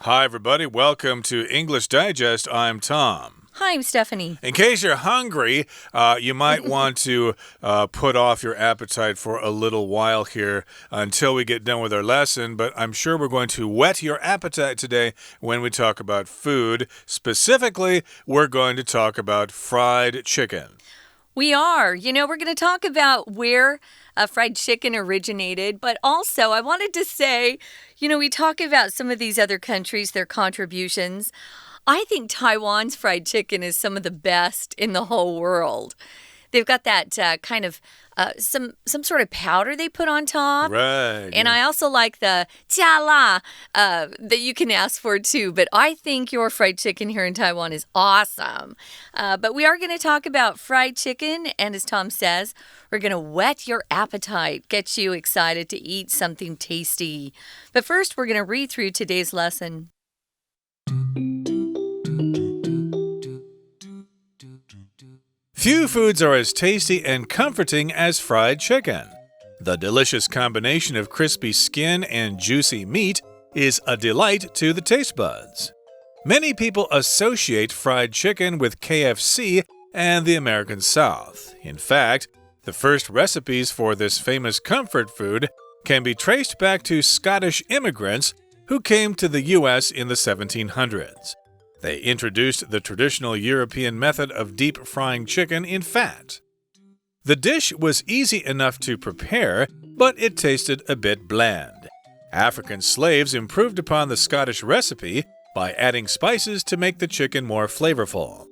Hi, everybody. Welcome to English Digest. I'm Tom. Hi, I'm Stephanie. In case you're hungry, you might want to put off your appetite for a little while here until we get done with our lesson, but I'm sure we're going to whet your appetite today when we talk about food. Specifically, we're going to talk about fried chicken. We are. We're going to talk about where fried chicken originated, but also I wanted to say, we talk about some of these other countries, their contributions. I think Taiwan's fried chicken is some of the best in the whole world. They've got that kind of some sort of powder they put on top. Right. And I also like the 加辣 that you can ask for too. But I think your fried chicken here in Taiwan is awesome. But we are going to talk about fried chicken. And as Tom says, we're going to whet your appetite, get you excited to eat something tasty. But first, we're going to read through today's lesson. Few foods are as tasty and comforting as fried chicken. The delicious combination of crispy skin and juicy meat is a delight to the taste buds. Many people associate fried chicken with KFC and the American South. In fact, the first recipes for this famous comfort food can be traced back to Scottish immigrants who came to the U.S. in the 1700s. They introduced the traditional European method of deep frying chicken in fat. The dish was easy enough to prepare, but it tasted a bit bland. African slaves improved upon the Scottish recipe by adding spices to make the chicken more flavorful.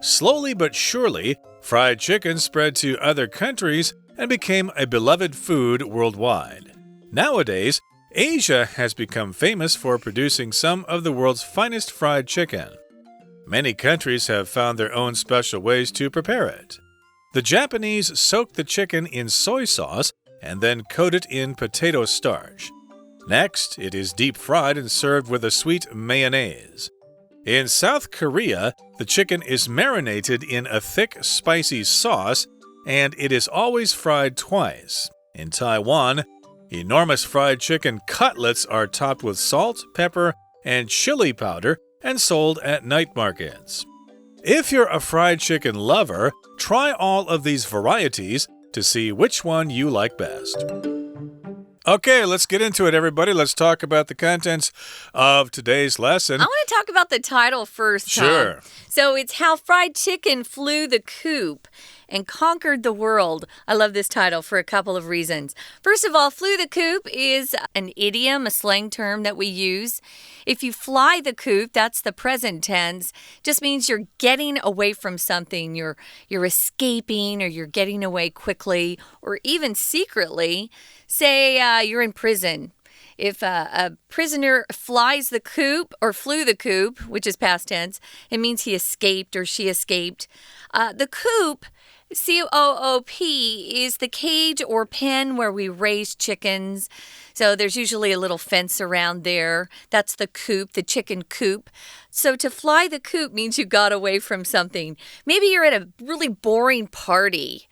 Slowly but surely, fried chicken spread to other countries and became a beloved food worldwide. Nowadays, Asia has become famous for producing some of the world's finest fried chicken. Many countries have found their own special ways to prepare it. The Japanese soak the chicken in soy sauce and then coat it in potato starch. Next, it is deep fried and served with a sweet mayonnaise. In South Korea, the chicken is marinated in a thick, spicy sauce, and it is always fried twice. In Taiwan, enormous fried chicken cutlets are topped with salt, pepper, and chili powder and sold at night markets. If you're a fried chicken lover, try all of these varieties to see which one you like best. Okay, let's get into it, everybody. Let's talk about the contents of today's lesson. I want to talk about the title first, Tom. Sure. So it's How Fried Chicken Flew the Coop and Conquered the World. I love this title for a couple of reasons. First of all, flew the coop is an idiom, a slang term that we use. If you fly the coop, that's the present tense, just means you're getting away from something. You're escaping, or you're getting away quickly, or even secretly. Say you're in prison. If a prisoner flies the coop or flew the coop, which is past tense, it means he escaped or she escaped. The coop, C-O-O-P, is the cage or pen where we raise chickens. So there's usually a little fence around there. That's the coop, the chicken coop. So to fly the coop means you got away from something. Maybe you're at a really boring party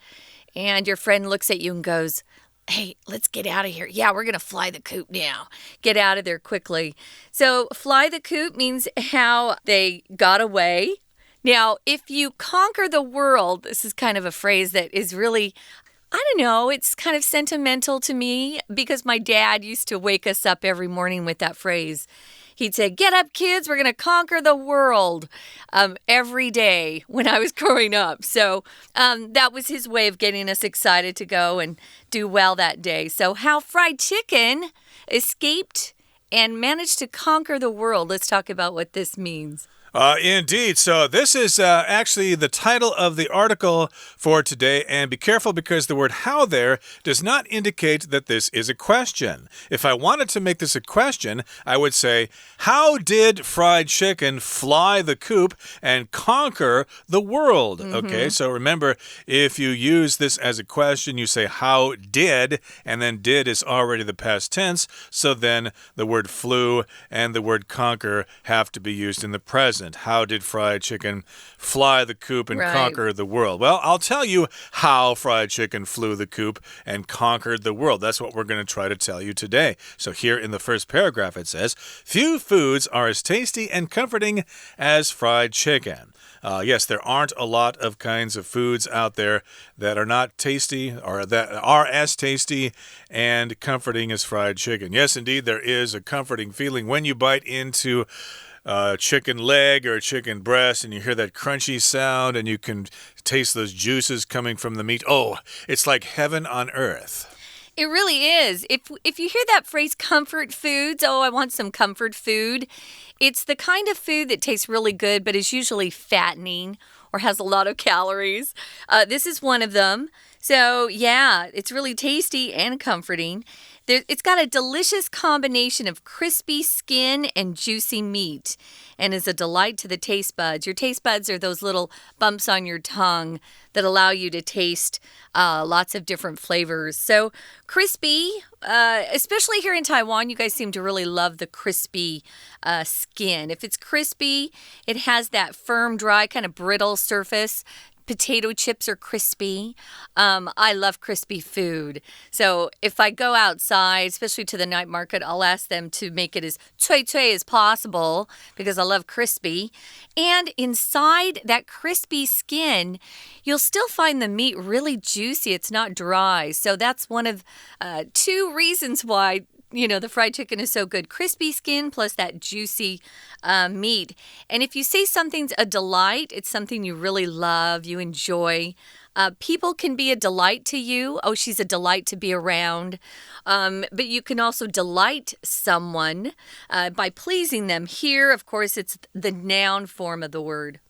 and your friend looks at you and goes, "Hey, let's get out of here. Yeah, we're going to fly the coop now." Get out of there quickly. So fly the coop means how they got away. Now, if you conquer the world, this is kind of a phrase that is really, I don't know, it's kind of sentimental to me because my dad used to wake us up every morning with that phrase. He'd say, "Get up, kids, we're going to conquer the world," every day when I was growing up. So that was his way of getting us excited to go and do well that day. So how fried chicken escaped and managed to conquer the world. Let's talk about what this means. Indeed. So this is actually the title of the article for today. And be careful because the word how there does not indicate that this is a question. If I wanted to make this a question, I would say, how did fried chicken fly the coop and conquer the world? Okay, so remember, if you use this as a question, you say how did, and then did is already the past tense. So then the word flew and the word conquer have to be used in the present. wasn't. How did fried chicken fly the coop and right. conquer the world? Well, I'll tell you how fried chicken flew the coop and conquered the world. That's what we're going to try to tell you today. So here in the first paragraph it says, few foods are as tasty and comforting as fried chicken. Yes, there aren't a lot of kinds of foods out there that are not tasty or that are as tasty and comforting as fried chicken. Yes, indeed, there is a comforting feeling when you bite into chicken leg or chicken breast and you hear that crunchy sound and you can taste those juices coming from the meat. Oh, it's like heaven on earth. It really is. If you hear that phrase comfort foods, oh, I want some comfort food, it's the kind of food that tastes really good but is usually fattening or has a lot of calories. This is one of them. So, yeah, it's really tasty and comforting. It's got a delicious combination of crispy skin and juicy meat and is a delight to the taste buds. Your taste buds are those little bumps on your tongue that allow you to taste lots of different flavors. So crispy, especially here in Taiwan, you guys seem to really love the crispy skin. If it's crispy, it has that firm, dry, kind of brittle surface. Potato chips are crispy. I love crispy food. So if I go outside, especially to the night market, I'll ask them to make it as cui as possible because I love crispy. And inside that crispy skin, you'll still find the meat really juicy. It's not dry. So that's one of two reasons why the fried chicken is so good. Crispy skin plus that juicy meat. And if you say something's a delight, it's something you really love, you enjoy. People can be a delight to you. Oh, she's a delight to be around. But you can also delight someone by pleasing them. Here, of course, it's the noun form of the word.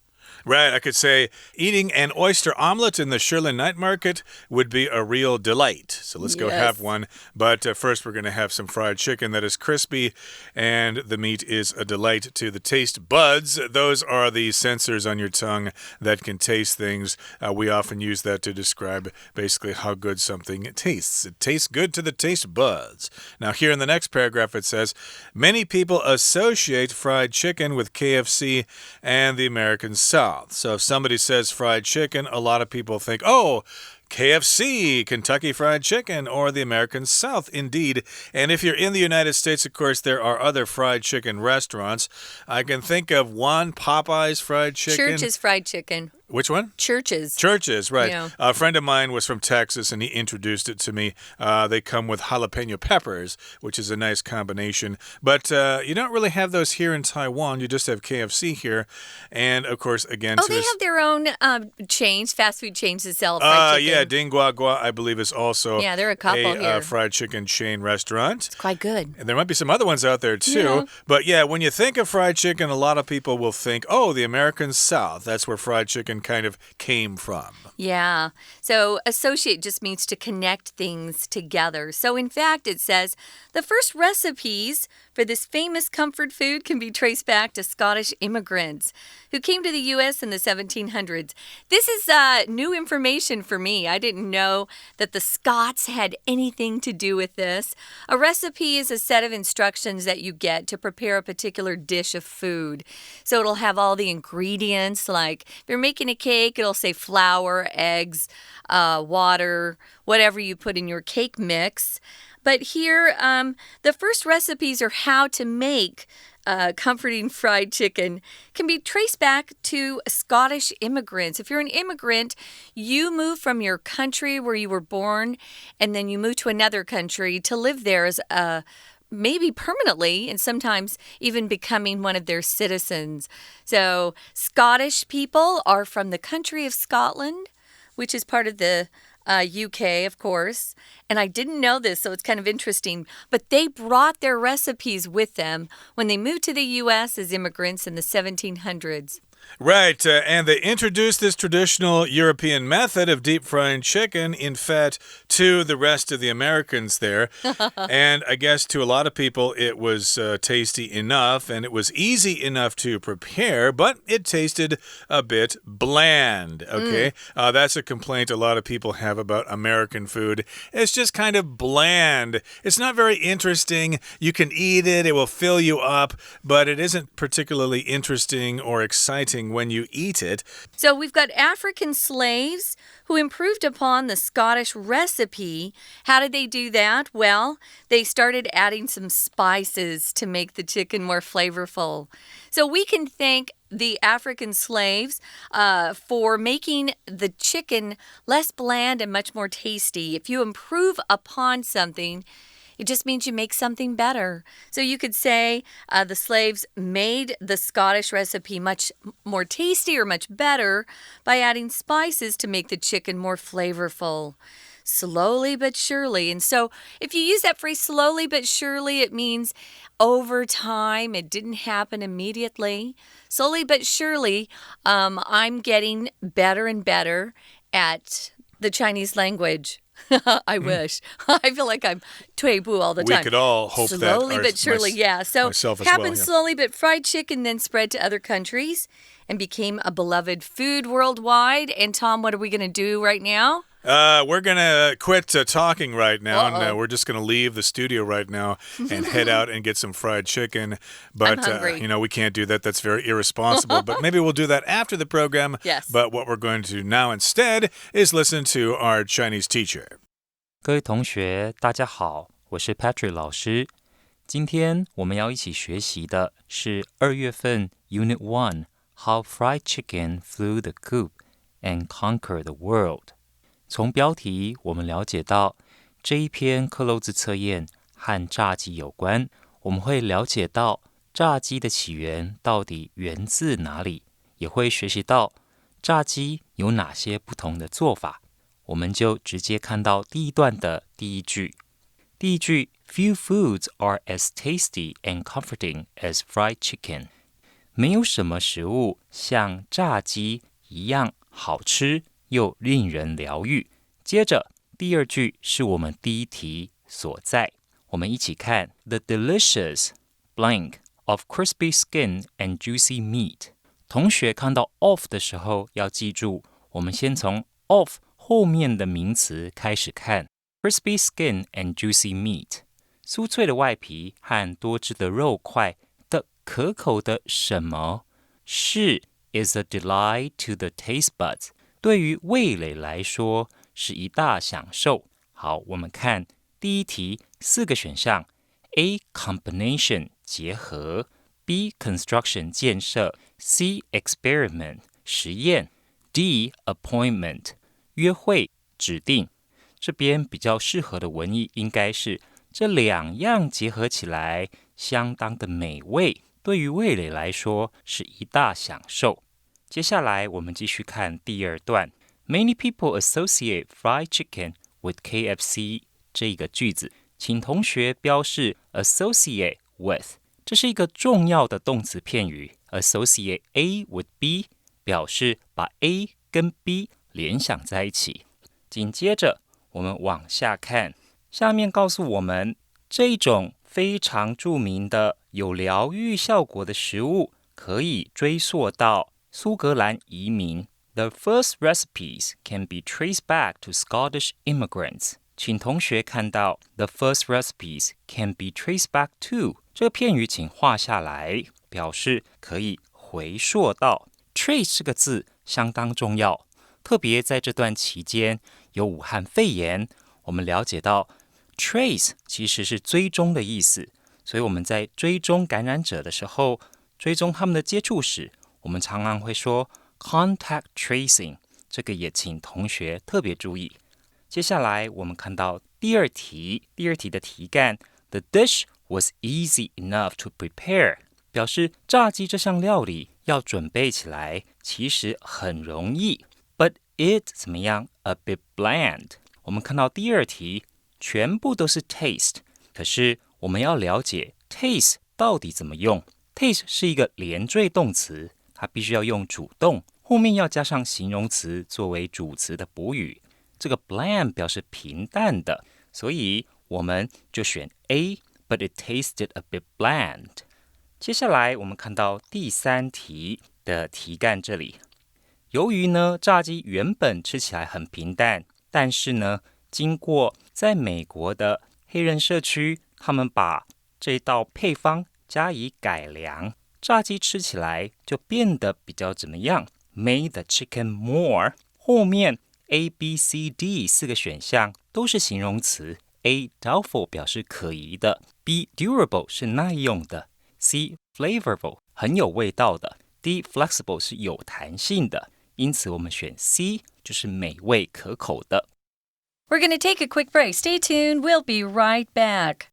Right, I could say eating an oyster omelet in the Shirley Night Market would be a real delight. So let's go have one. But first we're going to have some fried chicken that is crispy and the meat is a delight to the taste buds. Those are the sensors on your tongue that can taste things. We often use that to describe basically how good something tastes. It tastes good to the taste buds. Now here in the next paragraph it says, many people associate fried chicken with KFC and the American South. So if somebody says fried chicken, a lot of people think, oh, KFC, Kentucky Fried Chicken, or the American South, indeed. And if you're in the United States, of course, there are other fried chicken restaurants. I can think of one, Popeye's Fried Chicken. Church's Fried Chicken. Which one? Church's. Church's, right. Yeah. A friend of mine was from Texas, and he introduced it to me. They come with jalapeno peppers, which is a nice combination. But you don't really have those here in Taiwan. You just have KFC here. And, of course, again... Oh, they have their own chains, fast food chains that sell fried chicken. Yeah, Ding Gua Gua, I believe, is also there are a couple here. Fried chicken chain restaurant. It's quite good. And there might be some other ones out there, too. Yeah. But, yeah, when you think of fried chicken, a lot of people will think, oh, the American South. That's where fried chicken kind of came from. Yeah. So associate just means to connect things together. So in fact, it says the first recipes for this famous comfort food can be traced back to Scottish immigrants who came to the U.S. in the 1700s. This is new information for me. I didn't know that the Scots had anything to do with this. A recipe is a set of instructions that you get to prepare a particular dish of food. So it'll have all the ingredients, like if you're making a cake, it'll say flour, eggs, water, whatever you put in your cake mix. But here, the first recipes are how to make comforting fried chicken can be traced back to Scottish immigrants. If you're an immigrant, you move from your country where you were born, and then you move to another country to live there as maybe permanently, and sometimes even becoming one of their citizens. So Scottish people are from the country of Scotland, which is part of the UK, of course. And I didn't know this, so it's kind of interesting. But they brought their recipes with them when they moved to the U.S. as immigrants in the 1700s. Right, and they introduced this traditional European method of deep frying chicken in fat to the rest of the Americans there. And I guess to a lot of people it was tasty enough and it was easy enough to prepare, but it tasted a bit bland, okay? That's a complaint a lot of people have about American food. It's just kind of bland. It's not very interesting. You can eat it, it will fill you up, but it isn't particularly interesting or exciting when you eat it. So we've got African slaves who improved upon the Scottish recipe. How did they do that? Well, they started adding some spices to make the chicken more flavorful. So we can thank the African slaves for making the chicken less bland and much more tasty. If you improve upon something, it just means you make something better. So you could say the slaves made the Scottish recipe much more tasty or much better by adding spices to make the chicken more flavorful. Slowly but surely. And so if you use that phrase slowly but surely, it means over time. It didn't happen immediately. Slowly but surely, I'm getting better and better at the Chinese language. I wish. I feel like I'm 退步 all the time. We could all hope slowly that. But surely, yeah. So happened yeah. slowly, but fried chicken then spread to other countries and became a beloved food worldwide. And Tom, what are we going to do right now? We're going to quit talking right now, and we're just going to leave the studio right now and head out and get some fried chicken. But, we can't do that. That's very irresponsible. But maybe we'll do that after the program. Yes. But what we're going to do now instead is listen to our Chinese teacher. 各位同学，大家好，我是 Patrick 老师。今天我们要一起学习的是2月份 Unit 1 How Fried Chicken Flew the Coop and Conquered the World。从标题我们了解到这一篇克漏字测验和炸鸡有关，我们会了解到炸鸡的起源到底源自哪里，也会学习到炸鸡有哪些不同的做法。我们就直接看到第一段的第一句。第一句 Few foods are as tasty and comforting as fried chicken。没有什么食物像炸鸡一样好吃又令人疗愈。接着第二句是我们第一题所在，我们一起看 The delicious blank of crispy skin and juicy meat。同学看到 of 的时候要记住，我们先从 of 后面的名词开始看 crispy skin and juicy meat， 酥脆的外皮和多汁的肉块的可口的什么是 is a delight to the taste buds， 对于味蕾来说是一大享受。好，我们看第一题4个选项 A. combination 结合 B. construction 建设 C. experiment 实验 D. appointment 约会指定。这边比较适合的文意应该是这两样结合起来相当的美味，对于味蕾来说是一大享受。接下来我们继续看第二段 Many people associate fried chicken with KFC 这个句子，请同学标示 associate with， 这是一个重要的动词片语 associate A with B， 表示把 A 跟 B 联想在一起。紧接着我们往下看，下面告诉我们这种非常著名的有疗愈效果的食物可以追溯到苏格兰移民。The first recipes can be traced back to Scottish immigrants。 请同学看到 The first recipes can be traced back to 这个片语请画下来，表示可以回溯到。 Trace 这个字相当重要，特别在这段期间有武汉肺炎，我们了解到 trace 其实是追踪的意思，所以我们在追踪感染者的时候，追踪他们的接触史，我们常常会说 contact tracing， 这个也请同学特别注意。接下来我们看到第二题的题干 The dish was easy enough to prepare， 表示炸鸡这项料理要准备起来其实很容易， but it 怎么样 a bit bland。 我们看到第二题全部都是 taste， 可是我们要了解 taste 到底怎么用。 taste 是一个连缀动词，它必须要用主动，后面要加上形容词作为主词的补语。这个 bland 表示平淡的，所以我们就选 A, but it tasted a bit bland. 接下来我们看到第3题的题干这里。由于呢，炸鸡原本吃起来很平淡，但是呢，经过在美国的黑人社区，他们把这道配方加以改良，炸鸡吃起来就变得比较怎么样 ？Made the chicken more。后面 A, B, C, D 4个选项都是形容词。A, doubtful 表示可疑的 ，B, durable 是耐用的 ，C, flavorful 很有味道的 ，D, flexible 是有弹性的。因此，我们选 C 就是美味可口的。We're going to take a quick break. Stay tuned. We'll be right back.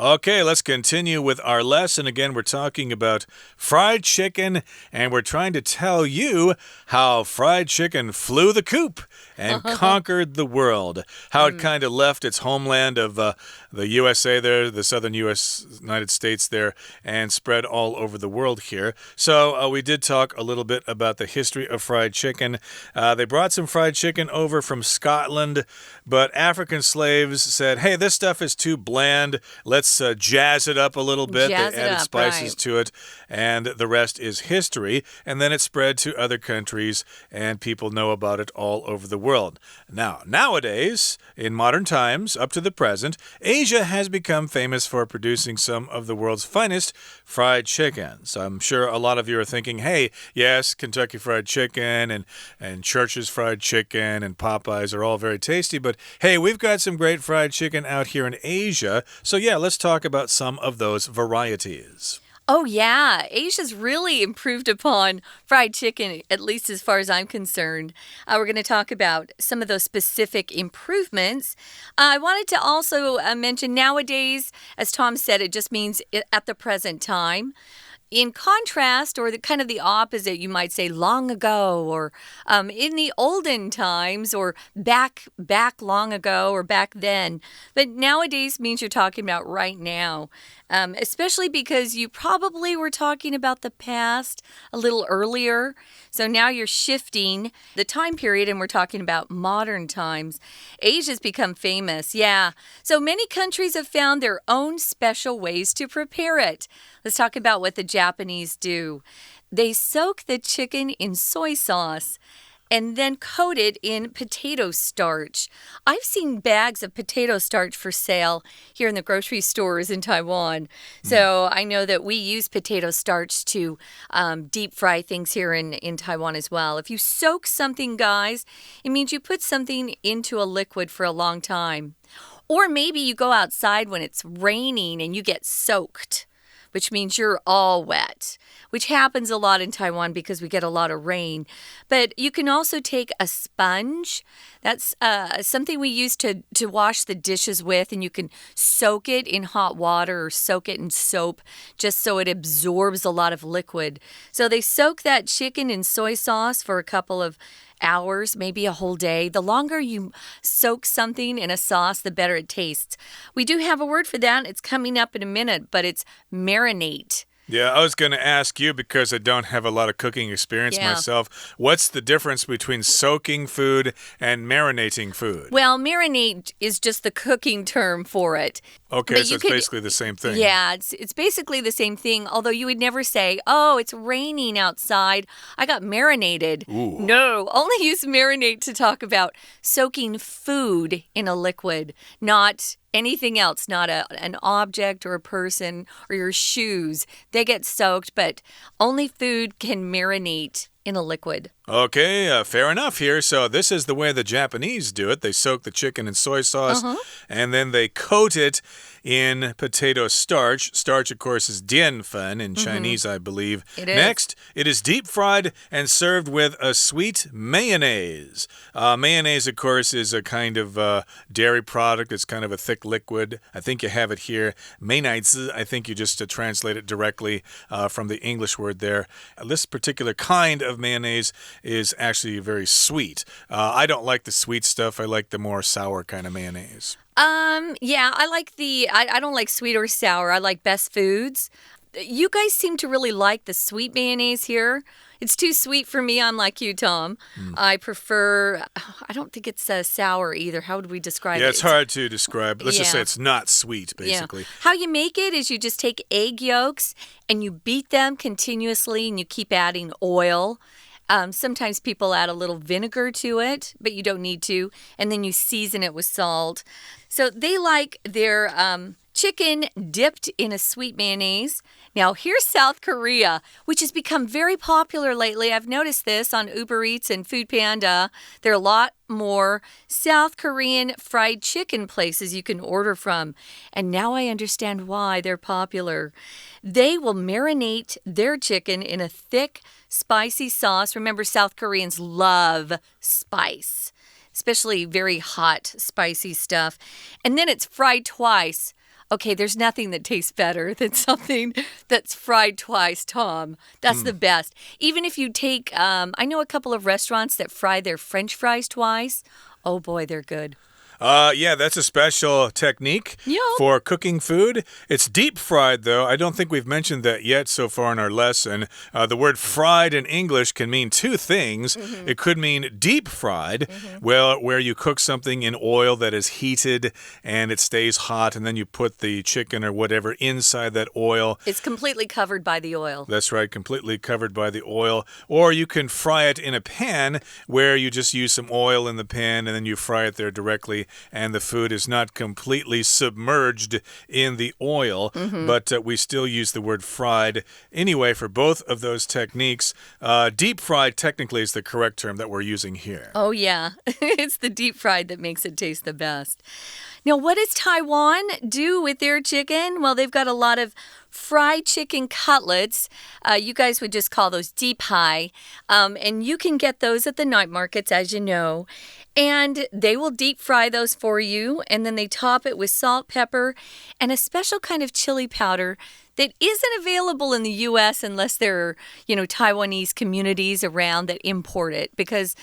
Okay, let's continue with our lesson. Again, we're talking about fried chicken, and we're trying to tell you how fried chicken flew the coop and conquered the world. How it kind of left its homeland of the USA there, the southern United States there, and spread all over the world here. So we did talk a little bit about the history of fried chicken. They brought some fried chicken over from Scotland, but African slaves said, hey, this stuff is too bland. Let's jazz it up a little bit. They added spices to it, and the rest is history. And then it spread to other countries, and people know about it all over the world. Now, nowadays, in modern times, up to the present, Asia has become famous for producing some of the world's finest fried chicken. So I'm sure a lot of you are thinking, hey, yes, Kentucky Fried Chicken and Church's Fried Chicken and Popeyes are all very tasty, but hey, we've got some great fried chicken out here in Asia. So yeah, let's talk about some of those varieties. Oh, yeah. Asia's really improved upon fried chicken, at least as far as I'm concerned. We're going to talk about some of those specific improvements. I wanted to also mention nowadays, as Tom said, it just means at the present time. In contrast, or kind of the opposite, you might say long ago, or in the olden times, or back long ago, or back then. But nowadays means you're talking about right now, especially because you probably were talking about the past a little earlier. So now you're shifting the time period, and we're talking about modern times. Asia's become famous, yeah. So many countries have found their own special ways to prepare it. Let's talk about what the Japanese do. They soak the chicken in soy sauce and then coat it in potato starch. I've seen bags of potato starch for sale here in the grocery stores in Taiwan. So I know that we use potato starch to deep fry things here in Taiwan as well. If you soak something, guys, it means you put something into a liquid for a long time. Or maybe you go outside when it's raining and you get soaked, which means you're all wet, which happens a lot in Taiwan because we get a lot of rain. But you can also take a sponge. That's something we use to wash the dishes with, and you can soak it in hot water or soak it in soap just so it absorbs a lot of liquid. So they soak that chicken in soy sauce for a couple of hours, maybe a whole day. The longer you soak something in a sauce, the better it tastes. We do have a word for that. It's coming up in a minute, but it's marinate. Yeah, I was going to ask you because I don't have a lot of cooking experience myself. What's the difference between soaking food and marinating food? Well, marinate is just the cooking term for it. Okay, so it's basically the same thing. Yeah, it's basically the same thing, although you would never say, oh, it's raining outside. I got marinated. Ooh. No, only use marinate to talk about soaking food in a liquid, not anything else, not an object or a person or your shoes. They get soaked, but only food can marinate in a liquid. Okay, fair enough here. So this is the way the Japanese do it. They soak the chicken in soy sauce, and then they coat it in potato starch. Starch, of course, is 淀粉 in Chinese, I believe. It is. Next, it is deep fried and served with a sweet mayonnaise. Mayonnaise, of course, is a kind of dairy product. It's kind of a thick liquid. I think you have it here. 美乃滋, I think you just translate it directly from the English word there. This particular kind of mayonnaise is actually very sweet. I don't like the sweet stuff. I like the more sour kind of mayonnaise. Yeah, I like I don't like sweet or sour. I like Best Foods. You guys seem to really like the sweet mayonnaise here. It's too sweet for me. I'm like you, Tom. I prefer, I don't think it's sour either. How would we describe it? Yeah, it's hard to describe. Let's just say it's not sweet, basically. Yeah. How you make it is you just take egg yolks and you beat them continuously and you keep adding oil. Sometimes people add a little vinegar to it, but you don't need to. And then you season it with salt. So they like their chicken dipped in a sweet mayonnaise. Now, here's South Korea, which has become very popular lately. I've noticed this on Uber Eats and Food Panda. There are a lot more South Korean fried chicken places you can order from. And now I understand why they're popular. They will marinate their chicken in a thick, spicy sauce. Remember, South Koreans love spice, especially very hot, spicy stuff. And then it's fried twice. Okay, there's nothing that tastes better than something that's fried twice, Tom. That's the best. Even if you take, I know a couple of restaurants that fry their French fries twice. Oh boy, they're good. Yeah, that's a special technique for cooking food. It's deep fried, though. I don't think we've mentioned that yet so far in our lesson. The word fried in English can mean two things. It could mean deep fried, where you cook something in oil that is heated and it stays hot, and then you put the chicken or whatever inside that oil. It's completely covered by the oil. That's right, completely covered by the oil. Or you can fry it in a pan where you just use some oil in the pan and then you fry it there directly. And the food is not completely submerged in the oil, but we still use the word fried. Anyway, for both of those techniques, deep fried technically is the correct term that we're using here. Oh, yeah. It's the deep fried that makes it taste the best. Now, what does Taiwan do with their chicken? Well, they've got a lot of fried chicken cutlets. You guys would just call those deep high. And you can get those at the night markets, as you know. And they will deep fry those for you. And then they top it with salt, pepper, and a special kind of chili powder that isn't available in the U.S. unless there are, Taiwanese communities around that import it. Because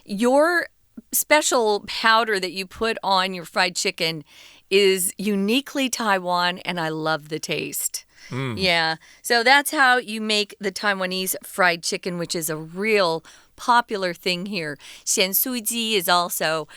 your special powder that you put on your fried chicken is uniquely Taiwan, and I love the taste. Yeah, so that's how you make the Taiwanese fried chicken, which is a real popular thing here. 咸酥鸡 is also,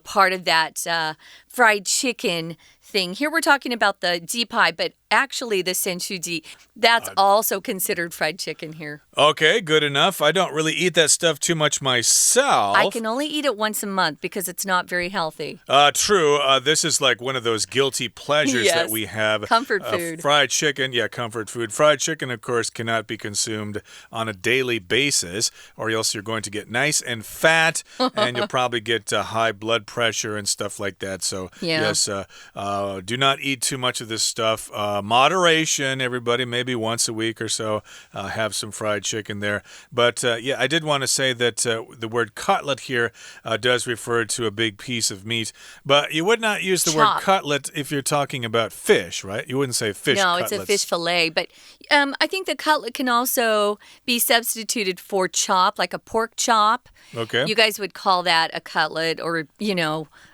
part of that fried chicken thing. Here we're talking about the ji pie, but actually the senchuji, that's also considered fried chicken here. Okay, good enough. I don't really eat that stuff too much myself. I can only eat it once a month because it's not very healthy. True. This is like one of those guilty pleasures that we have. Comfort food. Fried chicken, comfort food. Fried chicken, of course, cannot be consumed on a daily basis, or else you're going to get nice and fat, and you'll probably get high blood pressure and stuff like that. So, yes, do not eat too much of this stuff. Moderation, everybody, maybe once a week or so, have some fried chicken there. But, I did want to say that the word cutlet here does refer to a big piece of meat. But you would not use the word cutlet if you're talking about fish, right? You wouldn't say fish cutlets. No, it's a fish fillet. But I think the cutlet can also be substituted for chop, like a pork chop. Okay. You guys would call that a cutlet or,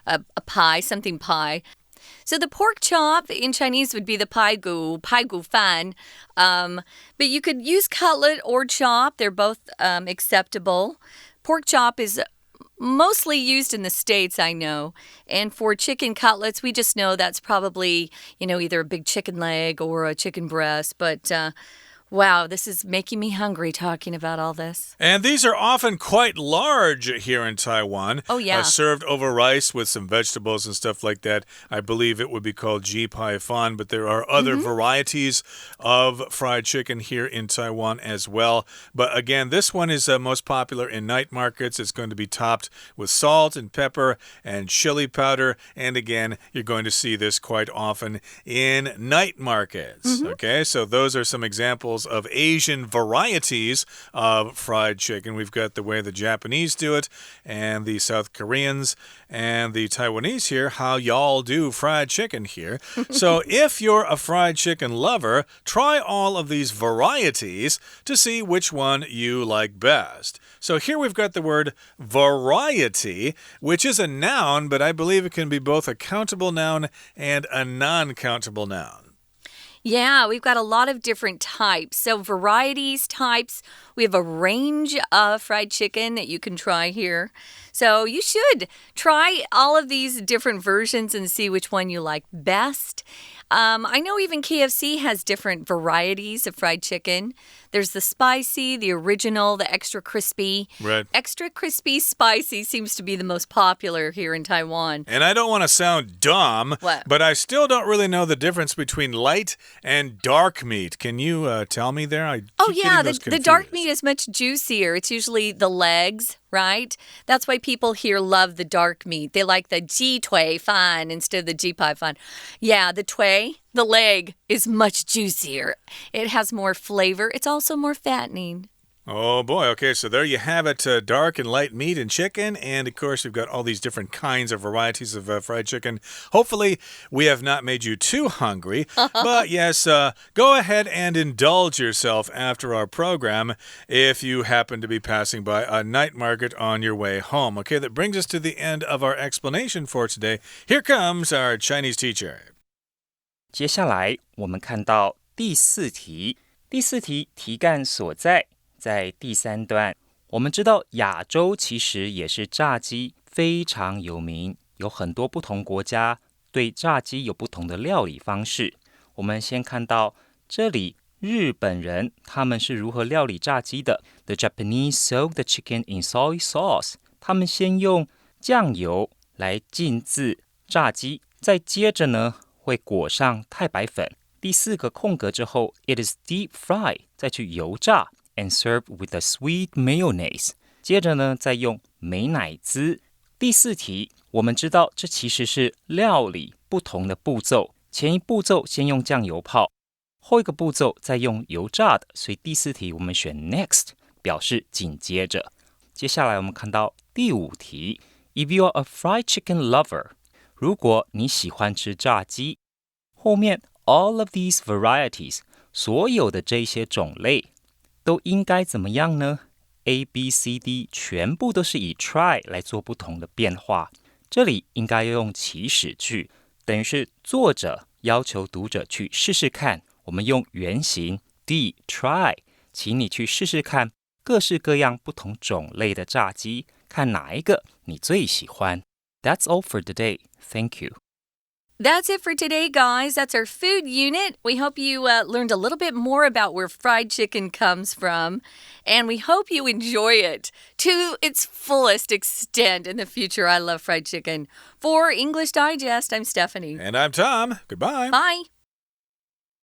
a pie, something pie. So the pork chop in Chinese would be the pai gu fan. But you could use cutlet or chop. They're both acceptable. Pork chop is mostly used in the States, I know. And for chicken cutlets, we just know that's probably, either a big chicken leg or a chicken breast. But Wow, this is making me hungry talking about all this. And these are often quite large here in Taiwan. Oh, yeah. Served over rice with some vegetables and stuff like that. I believe it would be called ji pai fan, but there are other varieties of fried chicken here in Taiwan as well. But again, this one is most popular in night markets. It's going to be topped with salt and pepper and chili powder. And again, you're going to see this quite often in night markets. Okay, so those are some examples of Asian varieties of fried chicken. We've got the way the Japanese do it, and the South Koreans, and the Taiwanese here, how y'all do fried chicken here. So if you're a fried chicken lover, try all of these varieties to see which one you like best. So here we've got the word variety, which is a noun, but I believe it can be both a countable noun and a non-countable noun. Yeah, we've got a lot of different types. So varieties, types, we have a range of fried chicken that you can try here. So you should try all of these different versions and see which one you like best. I know even KFC has different varieties of fried chicken. There's the spicy, the original, the extra crispy. Right. Extra crispy spicy seems to be the most popular here in Taiwan. And I don't want to sound dumb, but I still don't really know the difference between light and dark meat. Can you tell me there? The dark meat is much juicier. It's usually the legs, right? That's why people here love the dark meat. They like the ji tui fan instead of the ji pai fan. Yeah, the tui, the leg, is much juicier. It has more flavor. It's also more fattening. Oh boy, okay, so there you have it, dark and light meat and chicken, and of course we've got all these different kinds of varieties of fried chicken. Hopefully we have not made you too hungry, but yes, go ahead and indulge yourself after our program if you happen to be passing by a night market on your way home. Okay, that brings us to the end of our explanation for today. Here comes our Chinese teacher. 接下来我们看到第四题，第四题题干所在。在第3段，我们知道亚洲其实也是炸鸡非常有名，有很多不同国家对炸鸡有不同的料理方式。我们先看到这里，日本人他们是如何料理炸鸡的。The Japanese soak the chicken in soy sauce. 他们先用酱油来浸渍炸鸡，再接着呢会裹上太白粉。第4个空格之后 ，it is deep fry， 再去油炸。And served with a sweet mayonnaise. 接着呢，再用美乃滋。第4题，我们知道这其实是料理不同的步骤。前一步骤先用酱油泡，后一个步骤再用油炸的，所以第4题我们选 next， 表示紧接着。接下来我们看到第5题 ，If you are a fried chicken lover， 如果你喜欢吃炸鸡，后面 all of these varieties， 所有的这些种类。都应该怎么样呢 ？A, B, C, D 全部都是以 try 来做不同的变化。这里应该要用祈使句，等于是作者要求读者去试试看。我们用原形 D try， 请你去试试看各式各样不同种类的炸鸡，看哪一个你最喜欢。That's all for today. Thank you. That's it for today, guys. That's our food unit. We hope you learned a little bit more about where fried chicken comes from, and we hope you enjoy it to its fullest extent in the future. I love fried chicken. For English Digest, I'm Stephanie. And I'm Tom. Goodbye. Bye.